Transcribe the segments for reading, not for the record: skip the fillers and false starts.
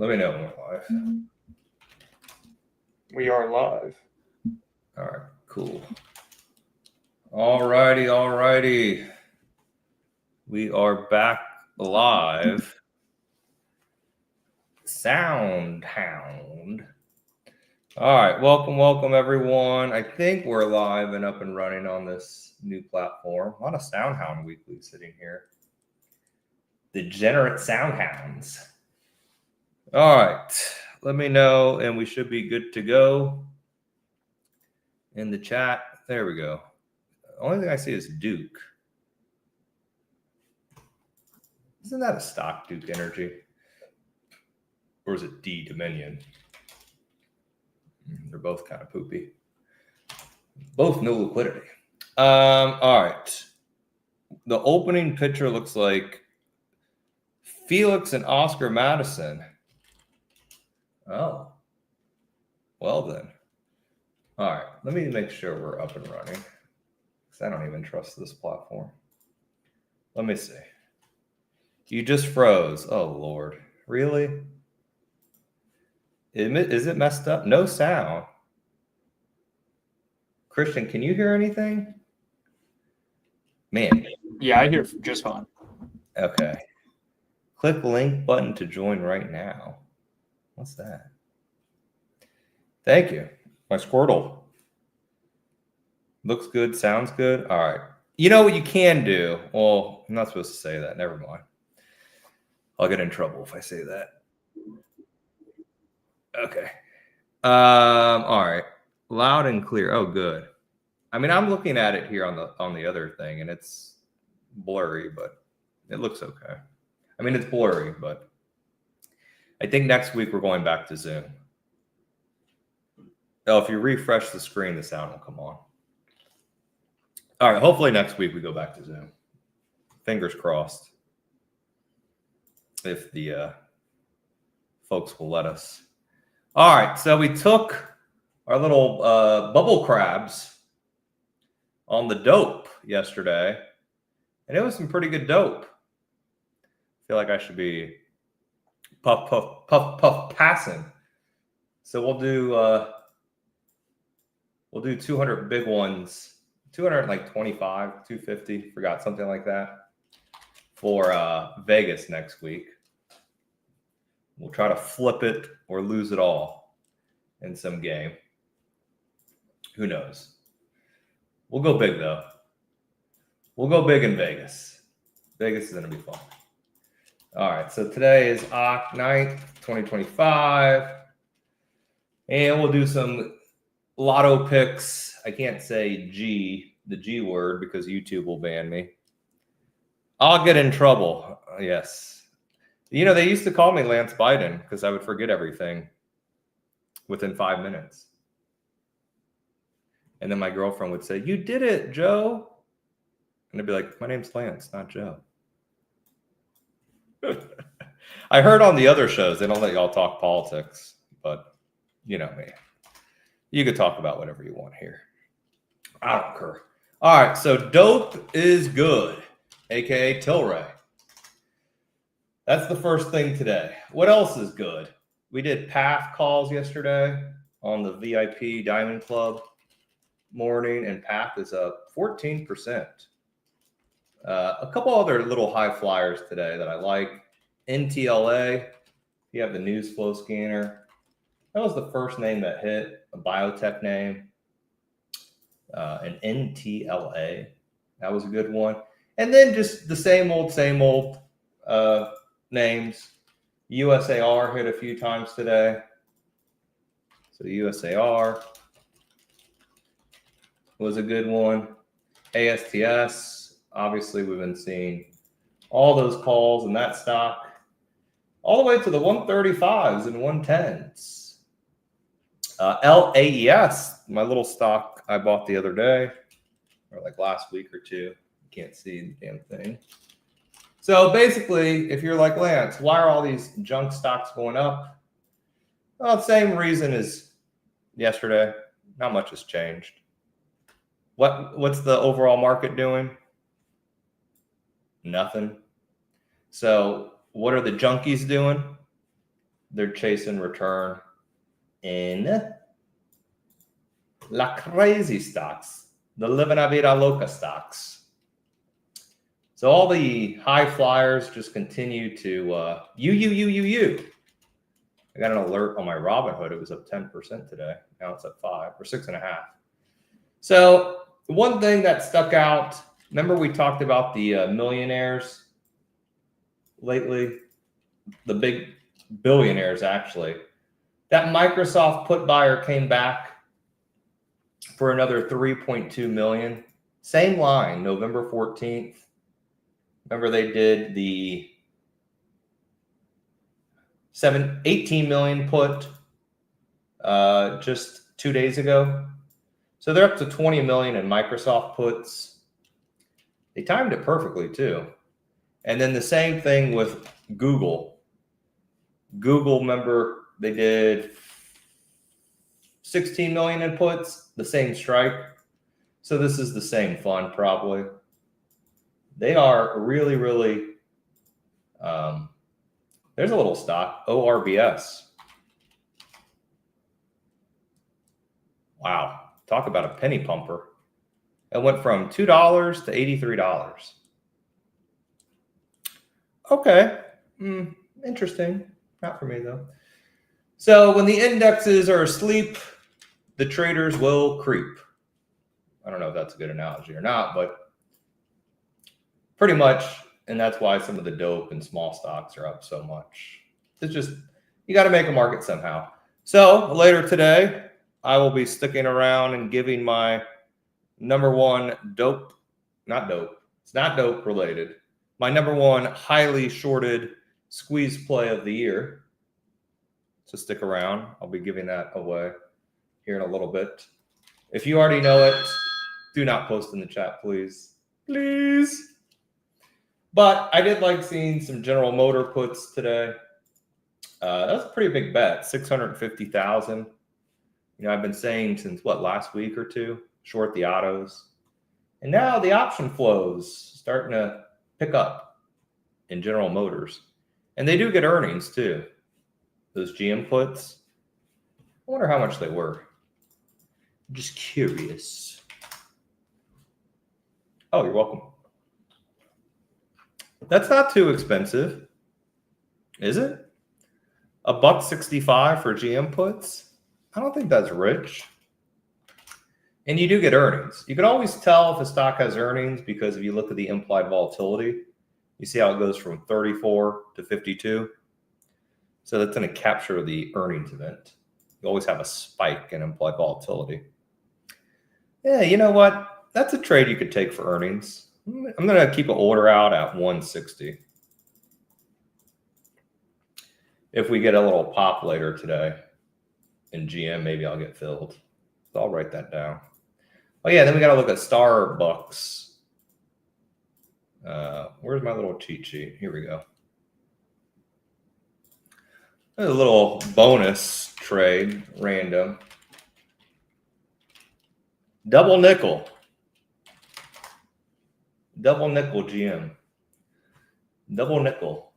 Let me know when we're live. We are live. All right, cool. All righty. We are back live. Soundhound. All right, welcome everyone. I think we're live and up and running on this new platform. A lot of Soundhound Weekly sitting here. Degenerate Soundhounds. All right, let me know, and we should be good to go. In the chat, there we go. The only thing I see is Duke. Isn't that a stock, Duke Energy? Or is it D Dominion? They're both kind of poopy. Both no liquidity. All right. The opening picture looks like Felix and Oscar Madison. Oh. Well then. All right. Let me make sure we're up and running, because I don't even trust this platform. Let me see. You just froze. Oh, Lord. Really? Is it messed up? No sound. Christian, can you hear anything? Man. Yeah, I hear just fine. Okay. Click link button to join right now. What's that? Thank you. My Squirtle. Looks good. Sounds good. All right. You know what you can do? Well, I'm not supposed to say that. Never mind. I'll get in trouble if I say that. Okay. All right. Loud and clear. Oh, good. I mean, I'm looking at it here on the other thing, and it's blurry, but it looks okay. I mean, it's blurry, but I think next week we're going back to Zoom. Oh, if you refresh the screen, the sound will come on. All right. Hopefully next week we go back to Zoom. Fingers crossed. If the folks will let us. All right. So we took our little bubble crabs on the dope yesterday, and it was some pretty good dope. I feel like I should be puff passing. So we'll do 200 big ones, 225, 250, forgot, something like that, for Vegas next week. We'll try to flip it or lose it all in some game. Who knows? We'll go big, though. We'll go big in Vegas. Vegas is going to be fun. All right, so today is Oct 9th, 2025. And we'll do some lotto picks. I can't say the G word, because YouTube will ban me. I'll get in trouble. Yes. You know, they used to call me Lance Biden because I would forget everything within 5 minutes. And then my girlfriend would say, "You did it, Joe." And I'd be like, "My name's Lance, not Joe." I heard on the other shows, they don't let y'all talk politics, but you know me. You could talk about whatever you want here. I don't care. All right, so dope is good, aka Tilray. That's the first thing today. What else is good? We did PATH calls yesterday on the VIP Diamond Club morning, and PATH is up 14%. A couple other little high flyers today that I like. NTLA, you have the news flow scanner. That was the first name that hit, a biotech name. An NTLA, that was a good one. And then just the same old names. USAR hit a few times today. So USAR was a good one. ASTS, obviously we've been seeing all those calls in that stock all the way to the 135s and 110s. LAES, my little stock I bought the other day, or like last week or two. You can't see the damn thing. So basically, if you're like, Lance, why are all these junk stocks going up? Well, same reason as yesterday. Not much has changed. What's the overall market doing? Nothing. So what are the junkies doing? they're chasing return in La Crazy stocks, the Living a Vida Loca stocks. So all the high flyers just continue to I got an alert on my Robinhood. It was up 10% today. Now it's up 5 or 6.5. So one thing that stuck out, remember we talked about the millionaires lately, the big billionaires actually. That Microsoft put buyer came back for another 3.2 million. Same line, November 14th. Remember they did the 18 million put just 2 days ago. So they're up to 20 million in Microsoft puts. They timed it perfectly too. And then the same thing with Google. Google, remember they did 16 million in puts, the same strike. So this is the same fund probably. They are really, really, there's a little stock, ORBS. Wow, talk about a penny pumper. It went from $2 to $83. Okay, interesting. Not for me though. So when the indexes are asleep, the traders will creep. I don't know if that's a good analogy or not, but pretty much, and that's why some of the dope and small stocks are up so much. It's just, you got to make a market somehow. So later today, I will be sticking around and giving my number one dope, not dope, it's not dope related, my number one highly shorted squeeze play of the year. So stick around. I'll be giving that away here in a little bit. If you already know it, do not post in the chat, please. Please. But I did like seeing some General Motor puts today. That's a pretty big bet, 650,000. You know, I've been saying since last week or two, short the autos. And now the option flows starting to pick up in General Motors. And they do get earnings too. Those GM puts. I wonder how much they were. I'm just curious. Oh, you're welcome. That's not too expensive, is it? $1.65 for GM puts? I don't think that's rich. And you do get earnings. You can always tell if a stock has earnings because if you look at the implied volatility, you see how it goes from 34 to 52. So that's going to capture the earnings event. You always have a spike in implied volatility. Yeah, you know what? That's a trade you could take for earnings. I'm going to keep an order out at 160. If we get a little pop later today in GM, maybe I'll get filled. So I'll write that down. Oh yeah, then we got to look at Starbucks. Where's my little cheat sheet? Here we go. A little bonus trade, random. Double nickel. Double nickel GM. Double nickel.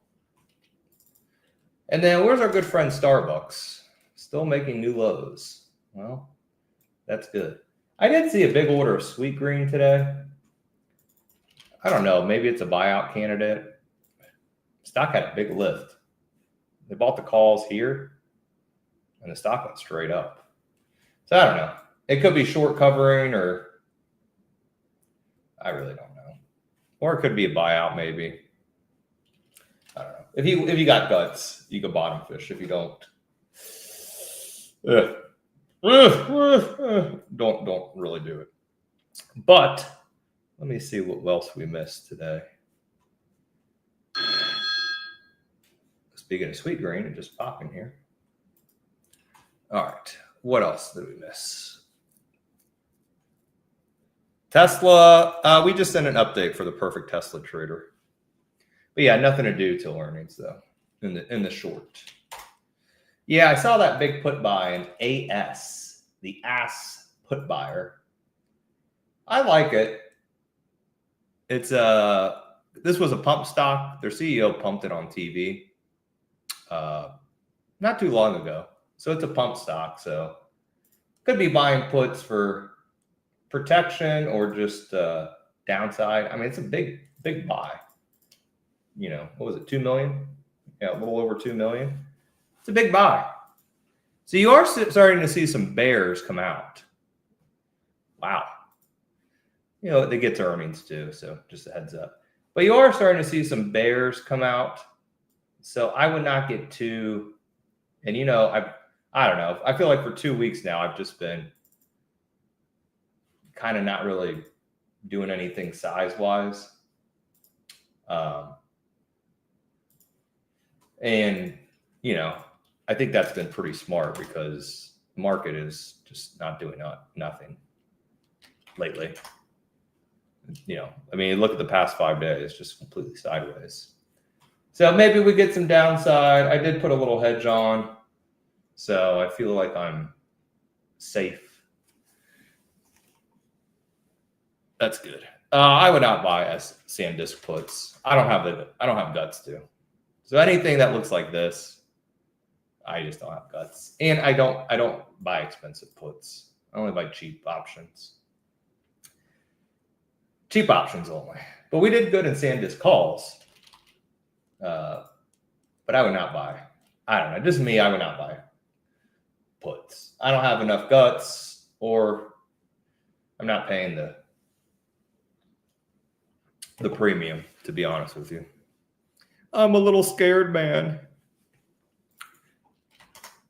And then where's our good friend Starbucks? Still making new lows. Well, that's good. I did see a big order of sweet green today. I don't know. Maybe it's a buyout candidate. Stock had a big lift. They bought the calls here, and the stock went straight up. So I don't know. It could be short covering, or I really don't know. Or it could be a buyout, maybe. I don't know. If you got guts, you could bottom fish. If you don't, don't really do it. But let me see what else we missed today. Speaking of sweet green, it just popped in here. All right. What else did we miss? Tesla. We just sent an update for the perfect Tesla trader. But yeah, nothing to do till earnings though. In the short. Yeah, I saw that big put buy in AS, the AS put buyer. I like it. It's this was a pump stock. Their CEO pumped it on TV. not too long ago. So it's a pump stock. So could be buying puts for protection or just downside. I mean, it's a big buy. What was it? 2 million? Yeah, a little over 2 million. It's a big buy. So you are starting to see some bears come out. Wow. They get to earnings too. So just a heads up. But you are starting to see some bears come out. So I would not get too, and I don't know. I feel like for 2 weeks now, I've just been kind of not really doing anything size-wise. And, I think that's been pretty smart because the market is just not doing nothing lately. I mean, look at the past 5 days, just completely sideways. So maybe we get some downside. I did put a little hedge on, so I feel like I'm safe. That's good. I would not buy SanDisk puts. I don't have guts to. So anything that looks like this, I just don't have guts. And I don't buy expensive puts. I only buy cheap options. Cheap options only. But we did good in SanDisk calls. But I would not buy. I don't know. Just me, I would not buy puts. I don't have enough guts, or I'm not paying the premium, to be honest with you. I'm a little scared, man.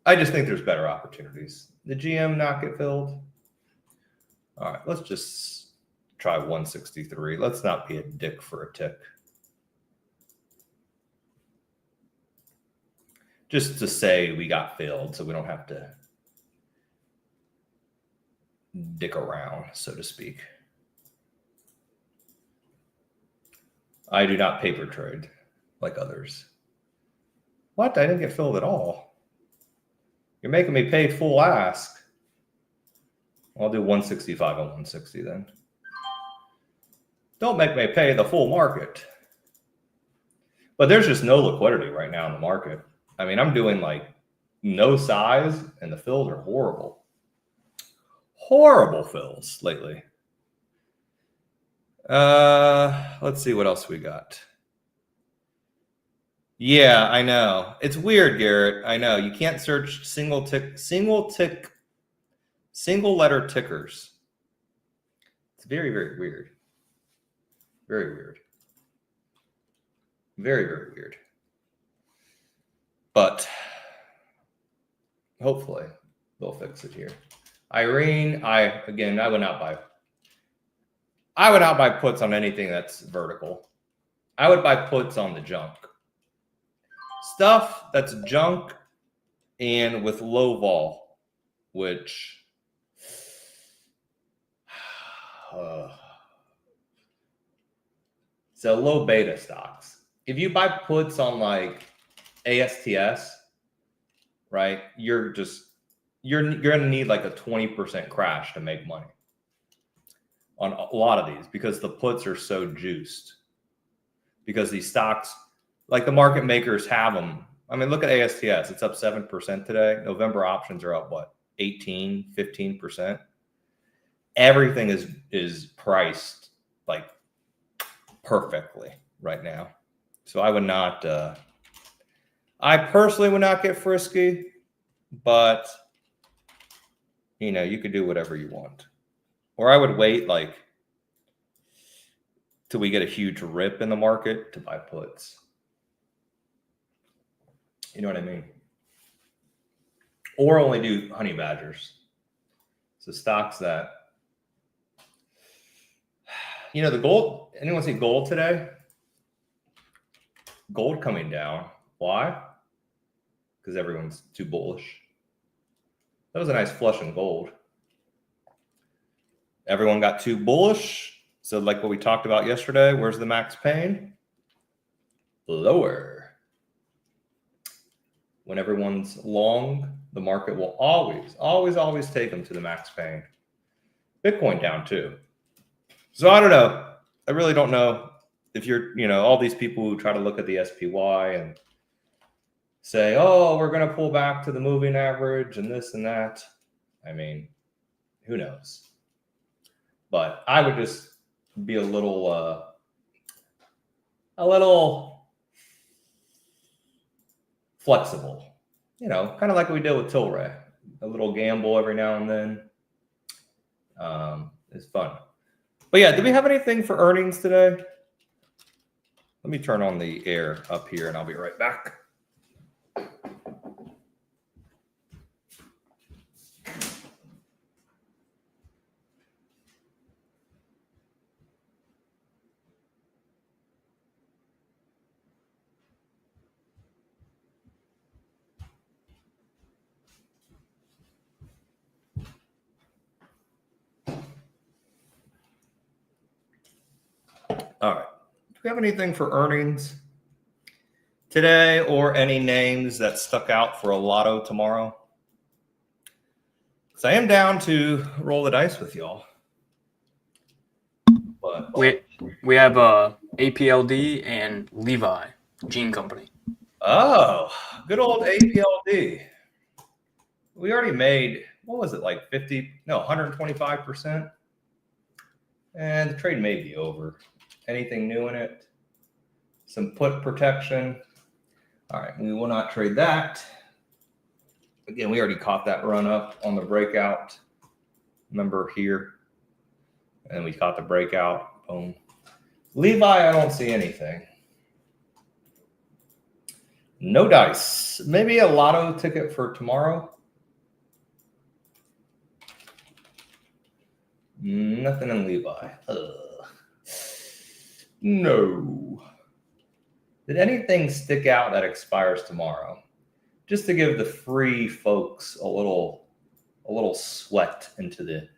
I just think there's better opportunities. The GM not get filled. All right, let's just try 163. Let's not be a dick for a tick. Just to say we got filled so we don't have to dick around, so to speak. I do not paper trade like others. What? I didn't get filled at all. You're making me pay full ask. I'll do 165 on 160 then. Don't make me pay the full market. But there's just no liquidity right now in the market. I mean, I'm doing like no size, and the fills are horrible. Horrible fills lately. Let's see what else we got. Yeah, I know. It's weird, Garrett. I know. You can't search single letter tickers. It's very, very weird. Very weird. Very, very weird. But hopefully they'll fix it here. Irene, I would not buy. I would not buy puts on anything that's vertical. I would buy puts on the junk. Stuff that's junk and with low vol, which so low beta stocks. If you buy puts on like ASTS, right, you're gonna need like a 20% crash to make money on a lot of these because the puts are so juiced. Because these stocks, like the market makers have them. I mean, look at ASTS. It's up 7% today. November options are up, what, 18, 15%? Everything is priced like perfectly right now. So I would not, I personally would not get frisky, but you could do whatever you want. Or I would wait like till we get a huge rip in the market to buy puts. You know what I mean? Or only do honey badgers. So stocks that, the gold, anyone see gold today? Gold coming down. Why? Because everyone's too bullish. That was a nice flush in gold. Everyone got too bullish. So like what we talked about yesterday, where's the max pain? Lower. When everyone's long, the market will always take them to the max pain. Bitcoin down too. So I don't know. I really don't know if you're, all these people who try to look at the SPY and say, oh, we're going to pull back to the moving average and this and that. I mean, who knows? But I would just be a little flexible, kind of like we did with Tilray. A little gamble every now and then is fun. But yeah, do we have anything for earnings today? Let me turn on the air up here and I'll be right back. All right. Do we have anything for earnings today or any names that stuck out for a lotto tomorrow? Because I am down to roll the dice with y'all. But We have APLD and Levi Gene Company. oh, good old APLD. We already made, what was it, like 125%? And the trade may be over. Anything new in it? Some put protection. All right, we will not trade that. Again, we already caught that run up on the breakout. Remember here. And we caught the breakout. Boom. Levi, I don't see anything. No dice. Maybe a lotto ticket for tomorrow. Nothing in Levi. No. Did anything stick out that expires tomorrow? Just to give the free folks a little sweat into the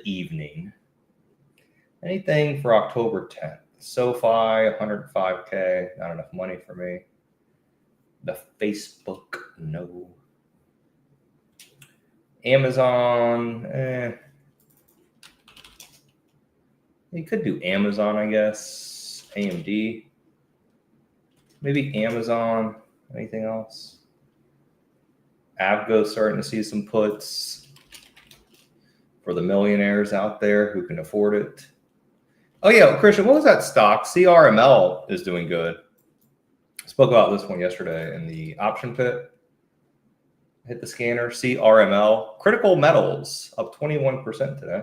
evening. Anything for October 10th? SoFi, 105K, not enough money for me. The Facebook, no. Amazon, You could do Amazon, I guess. AMD. Maybe Amazon. Anything else? Avgo starting to see some puts for the millionaires out there who can afford it. Oh, yeah, Christian, what was that stock? CRML is doing good. I spoke about this one yesterday in the option pit. Hit the scanner. CRML. Critical metals up 21% today.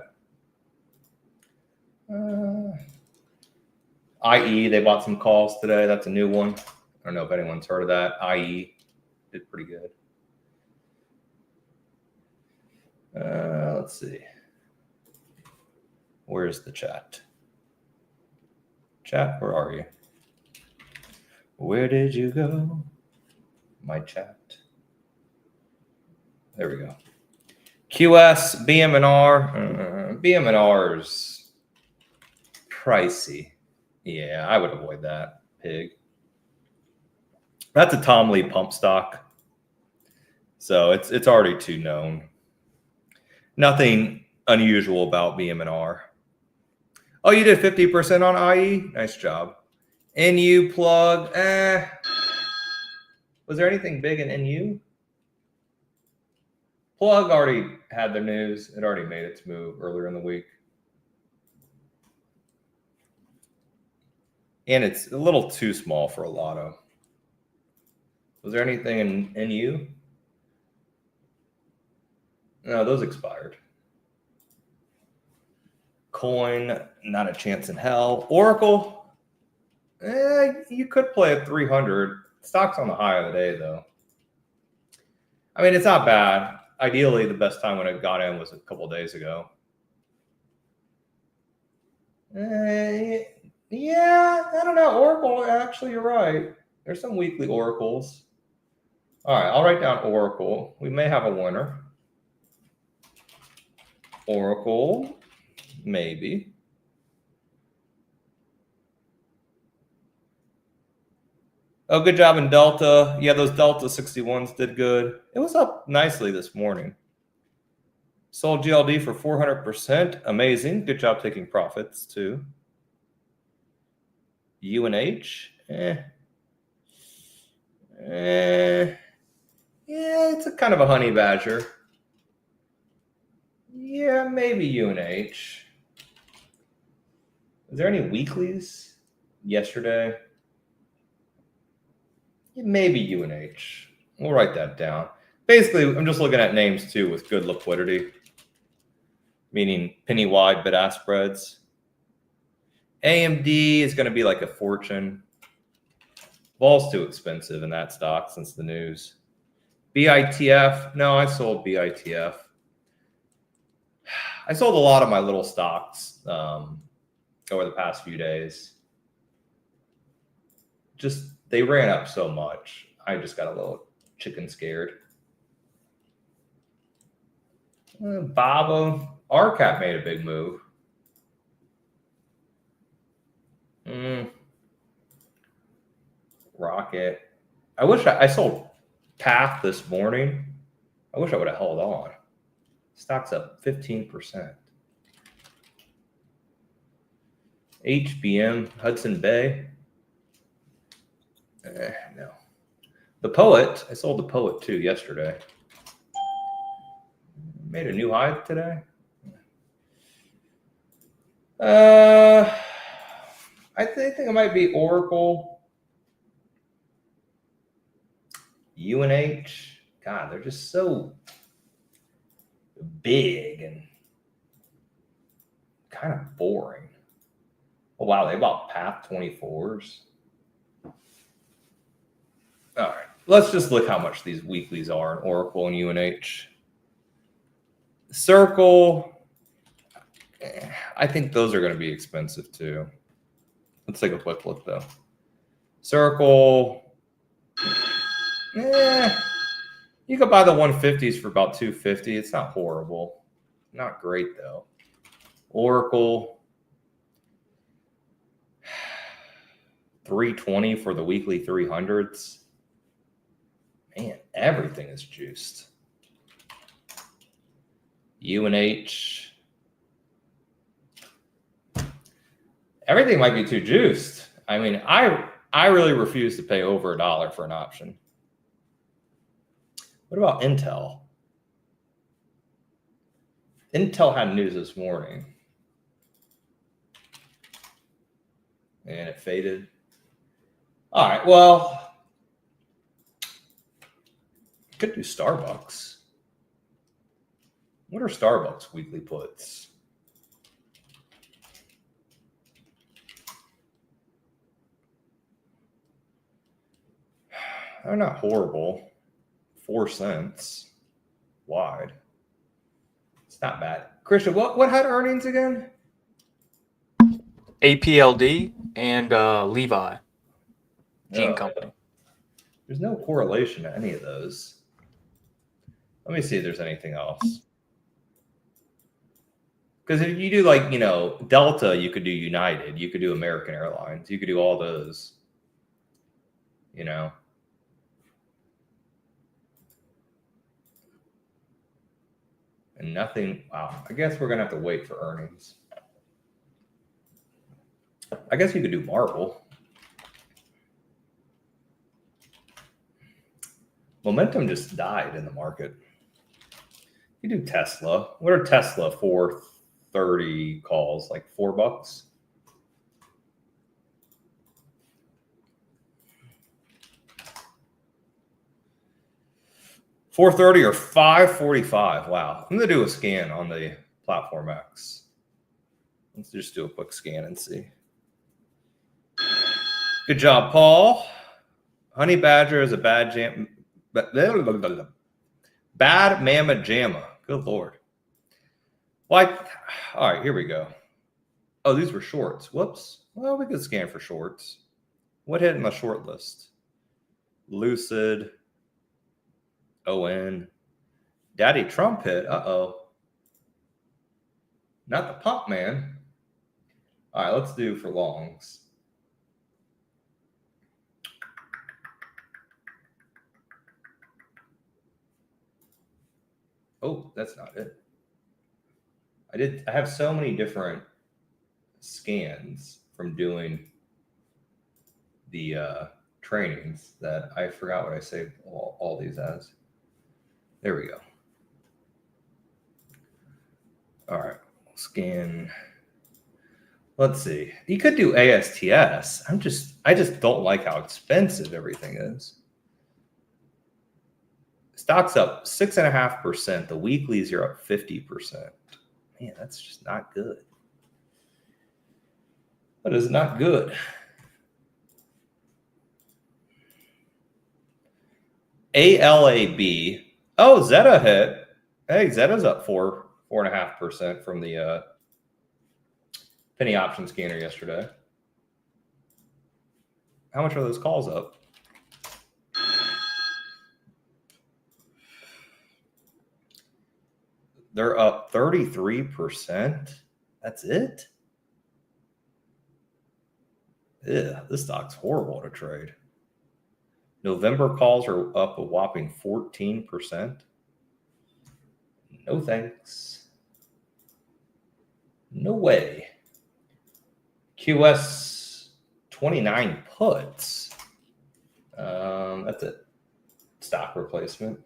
IE, they bought some calls today. That's a new one. I don't know if anyone's heard of that. IE did pretty good. Let's see. Where's the chat? Chat, where are you? Where did you go? My chat. There we go. QS, BM&R. BM&R's pricey. Yeah, I would avoid that, pig. That's a Tom Lee pump stock. So it's already too known. Nothing unusual about BM&R. Oh, you did 50% on IE? Nice job. NU plug. Was there anything big in NU? Plug already had the news. It already made its move earlier in the week. And it's a little too small for a lotto. Was there anything in NU? No, those expired. Coin, not a chance in hell. Oracle, you could play at 300. Stock's on the high of the day, though. I mean, it's not bad. Ideally, the best time when it got in was a couple days ago. Yeah, I don't know. Oracle, actually, you're right. There's some weekly oracles. All right, I'll write down Oracle. We may have a winner. Oracle, maybe. Oh, good job in Delta. Yeah, those Delta 61s did good. It was up nicely this morning. Sold GLD for 400%. Amazing. Good job taking profits, too. UNH. Yeah, it's a kind of a honey badger. Yeah, maybe UNH. Is there any weeklies yesterday? Yeah, maybe UNH. We'll write that down. Basically, I'm just looking at names too with good liquidity, meaning penny wide bid-ask spreads. AMD is going to be like a fortune. Vol's too expensive in that stock since the news. BITF, no, I sold BITF. I sold a lot of my little stocks over the past few days. Just they ran up so much. I just got a little chicken scared. Baba, RCAP made a big move. Rocket. I wish I sold Path this morning. I wish I would have held on. Stock's up 15%. HBM, Hudson Bay. No. The Poet, I sold the Poet too yesterday. Made a new high today. I think it might be Oracle. UNH. God, they're just so big and kind of boring. Oh, wow, they bought Path 24s. All right, let's just look how much these weeklies are in Oracle and UNH. Circle, I think those are going to be expensive too. Let's take a quick look though. Circle, you could buy the 150s for about $250. It's not horrible. Not great though. Oracle, $320 for the weekly 300s. Man, everything is juiced. UNH. Everything might be too juiced. I mean, I really refuse to pay over $1 for an option. What about Intel? Intel had news this morning. And it faded. All right, well, could do Starbucks. What are Starbucks weekly puts? They're not horrible. 4 cents wide. It's not bad. Christian, what had earnings again? APLD and Levi. Gene Company. There's no correlation to any of those. Let me see if there's anything else. Because if you do like, Delta, you could do United, you could do American Airlines, you could do all those, And nothing, wow. I guess we're going to have to wait for earnings. I guess you could do Marvel. Momentum just died in the market. You do Tesla. What are Tesla 430 calls? Like $4? $430 or $545. Wow. I'm gonna do a scan on the Platform X. Let's just do a quick scan and see. Good job, Paul. Honey Badger is a bad jam. Bad Mama Jamma. Good Lord. All right, here we go. Oh, these were shorts. Whoops. Well, we could scan for shorts. What hit in the short list? Lucid. ON. Daddy Trump hit. Uh-oh. Not the pump, man. All right, let's do for longs. Oh, that's not it. I have so many different scans from doing the trainings that I forgot what I saved all these as. There we go. All right, scan. Let's see. You could do ASTS. I just don't like how expensive everything is. Stock's up 6.5%. The weeklies are up 50%. Man, that's just not good. That is not good. ALAB. Oh, Zeta hit. Hey, Zeta's up 4.5% from the penny option scanner yesterday. How much are those calls up? They're up 33%. That's it? Yeah, this stock's horrible to trade. November calls are up a whopping 14%. No thanks. No way. QS 29 puts. That's a stock replacement.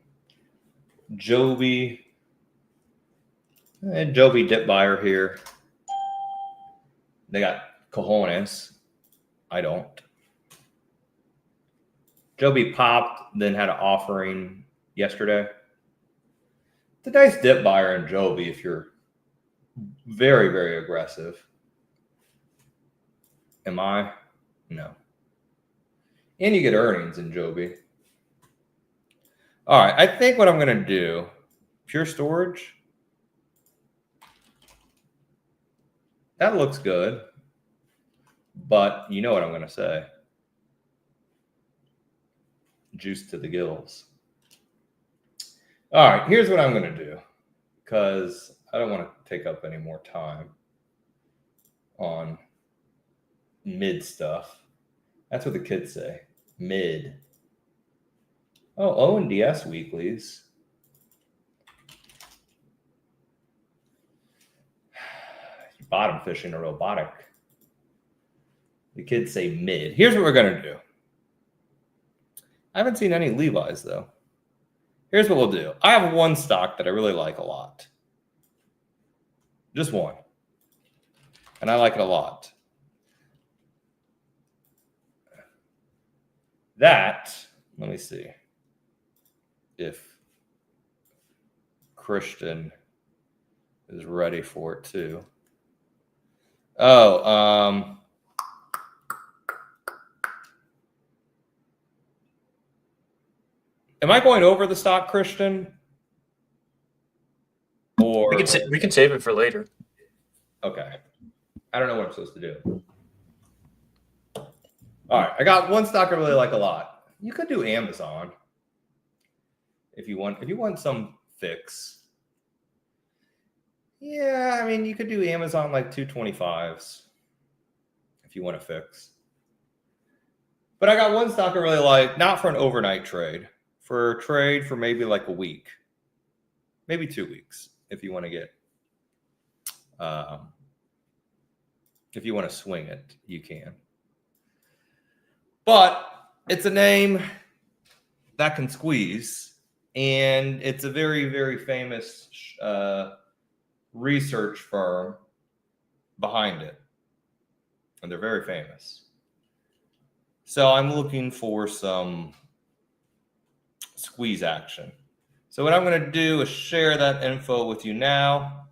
Joby. Joby dip buyer here. They got cojones. I don't. Joby popped, then had an offering yesterday. It's a nice dip buyer in Joby if you're very, very aggressive. Am I? No. And you get earnings in Joby. All right, I think what I'm going to do, Pure Storage. That looks good. But you know what I'm going to say. Juice to the gills. All right, here's what I'm going to do, because I don't want to take up any more time on mid stuff. That's what the kids say. Mid. Oh, O&DS weeklies. Bottom fishing a robotic. The kids say mid. Here's what we're going to do. I haven't seen any Levi's, though. Here's what we'll do. I have one stock that I really like a lot. Just one. And I like it a lot. That, let me see if Christian is ready for it, too. Oh, am I going over the stock, Christian? Or we can save it for later. Okay. I don't know what I'm supposed to do. All right. I got one stock I really like a lot. You could do Amazon if you want some fix. Yeah, I mean, you could do Amazon like 225s if you want to fix. But I got one stock I really like, not for an overnight trade, for a trade for maybe like a week, maybe 2 weeks, if you want to get, if you want to swing it, you can. But it's a name that can squeeze, and it's a very, very famous research firm behind it, and they're very famous. So I'm looking for some squeeze action. So what I'm going to do is share that info with you now.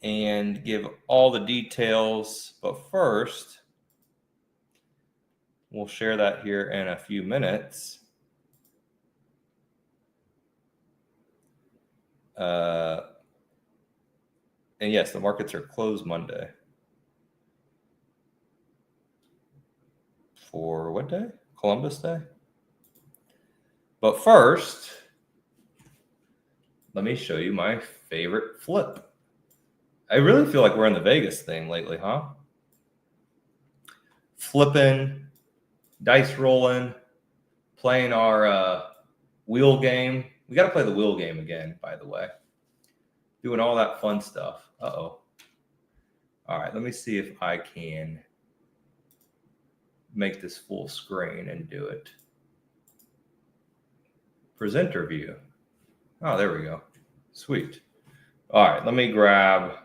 And give all the details. But first, we'll share that here in a few minutes. And yes, the markets are closed Monday. For what day? Columbus Day? But first, let me show you my favorite flip. I really feel like we're in the Vegas thing lately, huh? Flipping, dice rolling, playing our wheel game. We got to play the wheel game again, by the way. Doing all that fun stuff. Uh-oh. All right, let me see if I can make this full screen and do it. Presenter view. Oh, there we go. Sweet. All right, let me grab